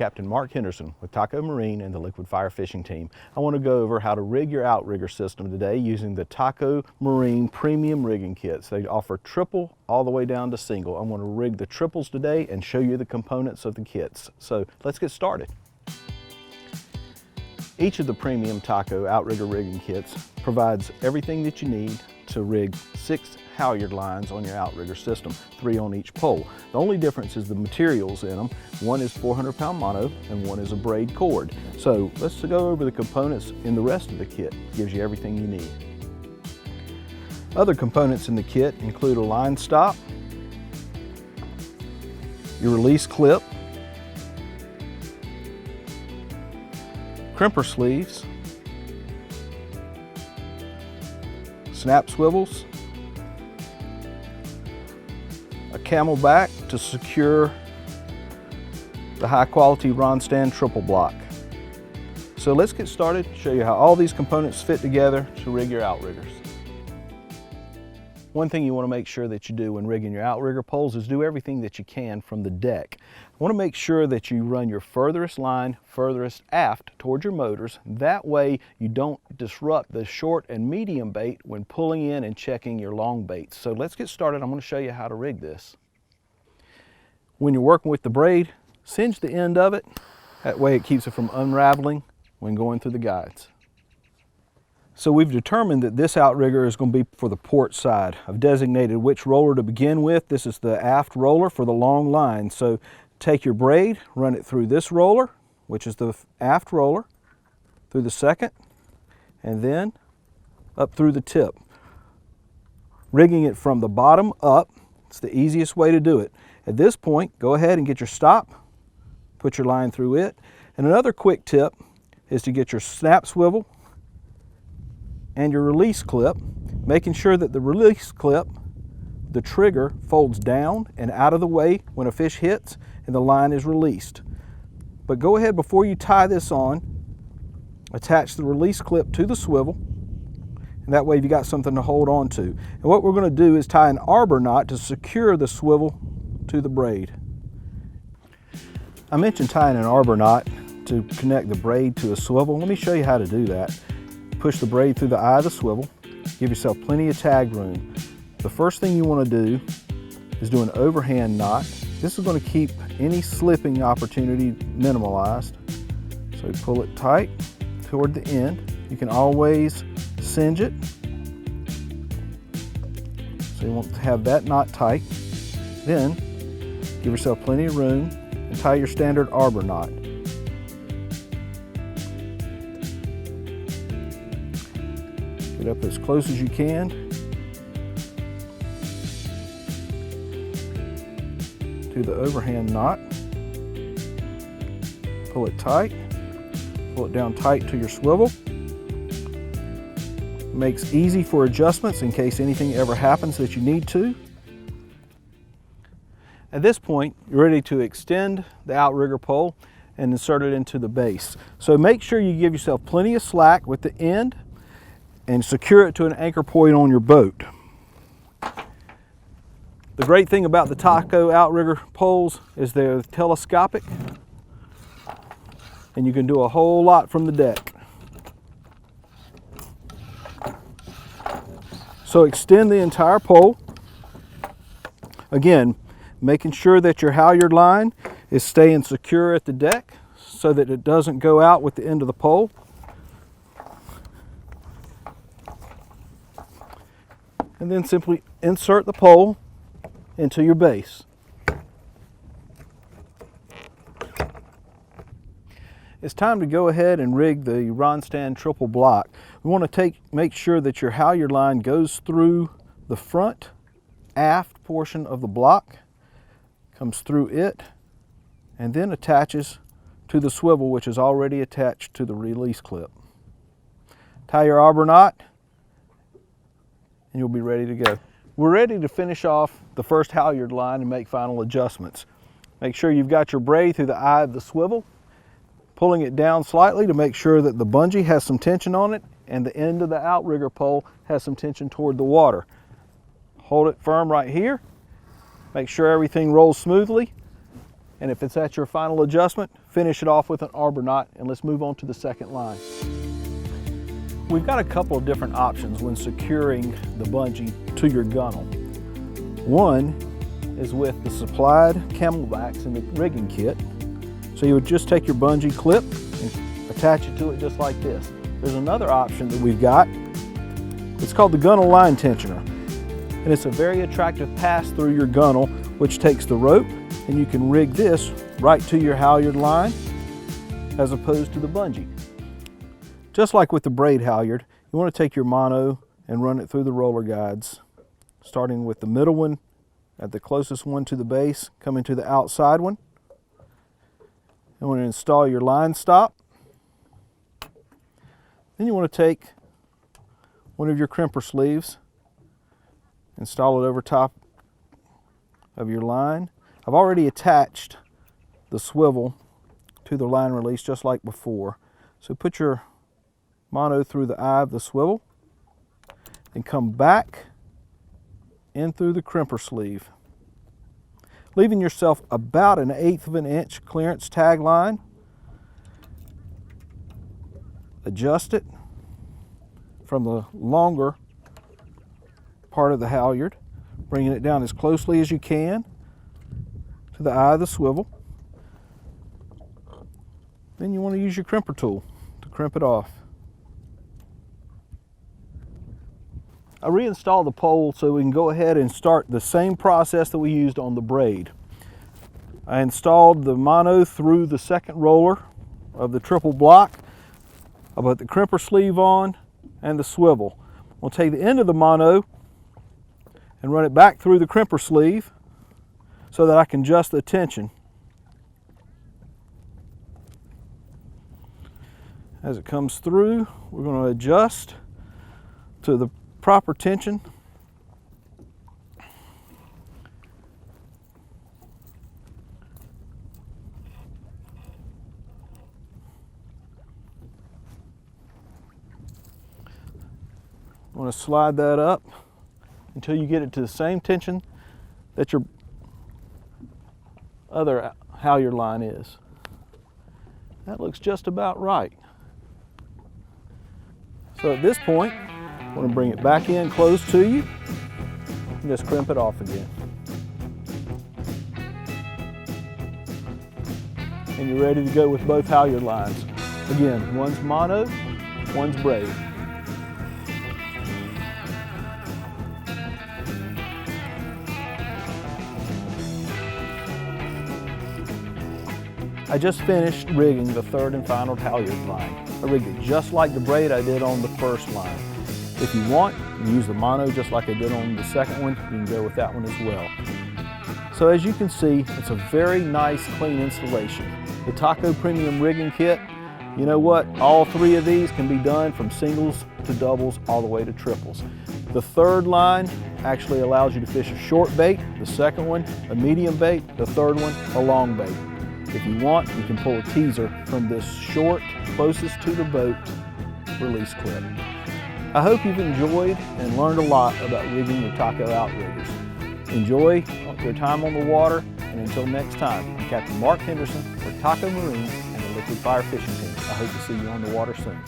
Captain Mark Henderson with Taco Marine and the Liquid Fire Fishing Team. I want to go over how to rig your outrigger system today using the Taco Marine premium rigging kits. They offer triple all the way down to single. I'm going to rig the triples today and show you the components of the kits. So let's get started. Each of the premium Taco outrigger rigging kits provides everything that you need to rig 6 halyard lines on your outrigger system, 3 on each pole. The only difference is the materials in them. One is 400-pound mono and one is a braid cord. So let's go over the components in the rest of the kit. Gives you everything you need. Other components in the kit include a line stop, your release clip, crimper sleeves, snap swivels, a camelback to secure the high quality Ronstand triple block. So let's get started, show you how all these components fit together to rig your outriggers. One thing you want to make sure that you do when rigging your outrigger poles is do everything that you can from the deck. I want to make sure that you run your furthest line furthest aft towards your motors. That way you don't disrupt the short and medium bait when pulling in and checking your long baits. So let's get started. I'm going to show you how to rig this. When you're working with the braid, singe the end of it. That way it keeps it from unraveling when going through the guides. So we've determined that this outrigger is going to be for the port side. I've designated which roller to begin with. This is the aft roller for the long line. So take your braid, run it through this roller, which is the aft roller, through the second, and then up through the tip. Rigging it from the bottom up, it's the easiest way to do it. At this point, go ahead and get your stop, put your line through it. And another quick tip is to get your snap swivel and your release clip, making sure that the release clip, the trigger, folds down and out of the way when a fish hits and the line is released. But go ahead, before you tie this on, attach the release clip to the swivel, and that way you've got something to hold on to. And what we're going to do is tie an arbor knot to secure the swivel to the braid. I mentioned tying an arbor knot to connect the braid to a swivel. Let me show you how to do that. Push the braid through the eye of the swivel, give yourself plenty of tag room. The first thing you want to do is do an overhand knot. This is going to keep any slipping opportunity minimalized. So pull it tight toward the end. You can always singe it. So you want to have that knot tight. Then give yourself plenty of room and tie your standard arbor knot. Get up as close as you can to the overhand knot. Pull it tight. Pull it down tight to your swivel. Makes easy for adjustments in case anything ever happens that you need to. At this point, you're ready to extend the outrigger pole and insert it into the base. So make sure you give yourself plenty of slack with the end and secure it to an anchor point on your boat. The great thing about the Taco outrigger poles is they're telescopic and you can do a whole lot from the deck. So extend the entire pole. Again, making sure that your halyard line is staying secure at the deck so that it doesn't go out with the end of the pole. And then simply insert the pole into your base. It's time to go ahead and rig the Ronstand triple block. We want to make sure that your halyard line goes through the front aft portion of the block, comes through it, and then attaches to the swivel, which is already attached to the release clip. Tie your arbor knot and you'll be ready to go. We're ready to finish off the first halyard line and make final adjustments. Make sure you've got your braid through the eye of the swivel, pulling it down slightly to make sure that the bungee has some tension on it and the end of the outrigger pole has some tension toward the water. Hold it firm right here. Make sure everything rolls smoothly. And if it's at your final adjustment, finish it off with an arbor knot, and let's move on to the second line. We've got a couple of different options when securing the bungee to your gunnel. One is with the supplied camelbacks in the rigging kit. So you would just take your bungee clip and attach it to it just like this. There's another option that we've got. It's called the gunnel line tensioner. And it's a very attractive pass through your gunnel, which takes the rope and you can rig this right to your halyard line as opposed to the bungee. Just like with the braid halyard, you want to take your mono and run it through the roller guides, starting with the middle one at the closest one to the base, coming to the outside one. You want to install your line stop. Then you want to take one of your crimper sleeves, install it over top of your line. I've already attached the swivel to the line release just like before. So put your mono through the eye of the swivel and come back in through the crimper sleeve, leaving yourself about 1/8 of an inch clearance tag line. Adjust it from the longer part of the halyard, bringing it down as closely as you can to the eye of the swivel. Then you want to use your crimper tool to crimp it off. I reinstalled the pole so we can go ahead and start the same process that we used on the braid. I installed the mono through the second roller of the triple block. I put the crimper sleeve on and the swivel. We'll take the end of the mono and run it back through the crimper sleeve so that I can adjust the tension. As it comes through, we're going to adjust to the proper tension. I'm going to slide that up until you get it to the same tension that your other halyard line is. That looks just about right. So at this point, I'm going to bring it back in close to you and just crimp it off again. And you're ready to go with both halyard lines. Again, one's mono, one's braid. I just finished rigging the third and final halyard line. I rigged it just like the braid I did on the first line. If you want, you use the mono just like I did on the second one. You can go with that one as well. So as you can see, it's a very nice, clean installation. The Taco Premium Rigging Kit, you know what? All three of these can be done from singles to doubles all the way to triples. The third line actually allows you to fish a short bait, the second one a medium bait, the third one a long bait. If you want, you can pull a teaser from this short, closest to the boat release clip. I hope you've enjoyed and learned a lot about rigging your Taco Outriggers. Enjoy your time on the water, and until next time, I'm Captain Mark Henderson for Taco Marine and the Liquid Fire Fishing Team. I hope to see you on the water soon.